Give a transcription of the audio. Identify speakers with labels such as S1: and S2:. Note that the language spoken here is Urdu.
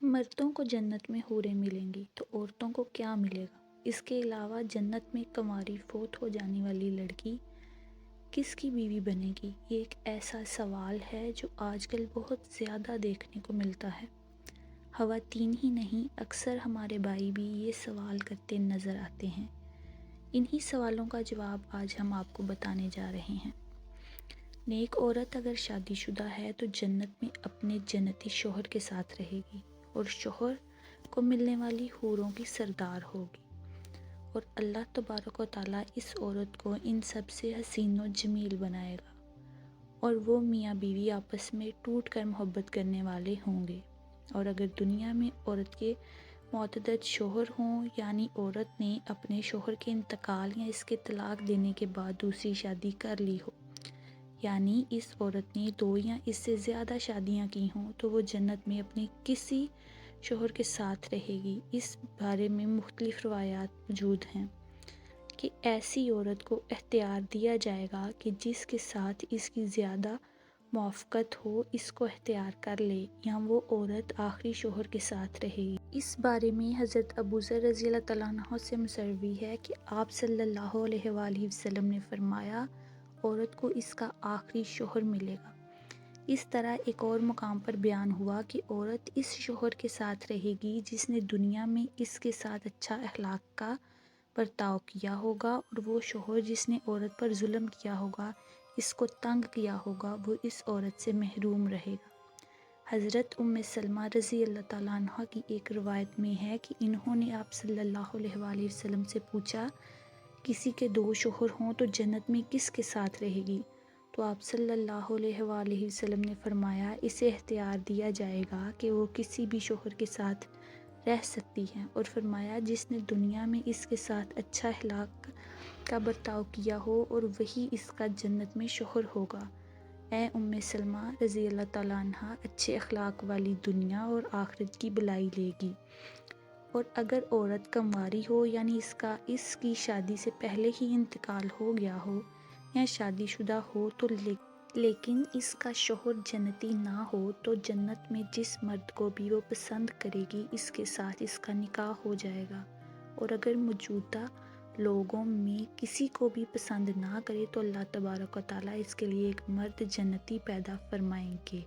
S1: مردوں کو جنت میں حوریں ملیں گی تو عورتوں کو کیا ملے گا؟ اس کے علاوہ جنت میں کنواری فوت ہو جانے والی لڑکی کس کی بیوی بنے گی؟ یہ ایک ایسا سوال ہے جو آج کل بہت زیادہ دیکھنے کو ملتا ہے۔ خواتین ہی نہیں، اکثر ہمارے بھائی بھی یہ سوال کرتے نظر آتے ہیں۔ انہی سوالوں کا جواب آج ہم آپ کو بتانے جا رہے ہیں۔ نیک عورت اگر شادی شدہ ہے تو جنت میں اپنے جنتی شوہر کے ساتھ رہے گی اور شوہر کو ملنے والی حوروں کی سردار ہوگی، اور اللہ تبارک و تعالیٰ اس عورت کو ان سب سے حسین و جمیل بنائے گا، اور وہ میاں بیوی آپس میں ٹوٹ کر محبت کرنے والے ہوں گے۔ اور اگر دنیا میں عورت کے معتدد شوہر ہوں، یعنی عورت نے اپنے شوہر کے انتقال یا اس کے طلاق دینے کے بعد دوسری شادی کر لی ہو، یعنی اس عورت نے 2 یا اس سے زیادہ شادیاں کی ہوں، تو وہ جنت میں اپنے کسی شوہر کے ساتھ رہے گی۔ اس بارے میں مختلف روایات موجود ہیں کہ ایسی عورت کو اختیار دیا جائے گا کہ جس کے ساتھ اس کی زیادہ موافقت ہو اس کو اختیار کر لے، یا وہ عورت آخری شوہر کے ساتھ رہے گی۔ اس بارے میں حضرت ابو ذر رضی اللہ تعالیٰ عنہ سے مروی ہے کہ آپ صلی اللہ علیہ وآلہ وسلم نے فرمایا، عورت کو اس کا آخری شوہر ملے گا۔ اس طرح ایک اور مقام پر بیان ہوا کہ عورت اس شوہر کے ساتھ رہے گی جس نے دنیا میں اس کے ساتھ اچھا اخلاق کا برتاؤ کیا ہوگا، اور وہ شوہر جس نے عورت پر ظلم کیا ہوگا، اس کو تنگ کیا ہوگا، وہ اس عورت سے محروم رہے گا۔ حضرت ام سلمہ رضی اللہ تعالیٰ عنہ کی ایک روایت میں ہے کہ انہوں نے آپ صلی اللہ علیہ وآلہ وسلم سے پوچھا، کسی کے 2 شوہر ہوں تو جنت میں کس کے ساتھ رہے گی؟ تو آپ صلی اللہ علیہ وآلہ وسلم نے فرمایا، اسے اختیار دیا جائے گا کہ وہ کسی بھی شوہر کے ساتھ رہ سکتی ہے، اور فرمایا جس نے دنیا میں اس کے ساتھ اچھا اخلاق کا برتاؤ کیا ہو، اور وہی اس کا جنت میں شوہر ہوگا۔ اے ام سلمہ رضی اللہ تعالیٰ عنہ، اچھے اخلاق والی دنیا اور آخرت کی بلائی لے گی۔ اور اگر عورت کنواری ہو، یعنی اس کی شادی سے پہلے ہی انتقال ہو گیا ہو یا شادی شدہ ہو تو لیکن اس کا شوہر جنتی نہ ہو، تو جنت میں جس مرد کو بھی وہ پسند کرے گی اس کے ساتھ اس کا نکاح ہو جائے گا، اور اگر موجودہ لوگوں میں کسی کو بھی پسند نہ کرے تو اللہ تبارک و تعالیٰ اس کے لیے ایک مرد جنتی پیدا فرمائیں گے۔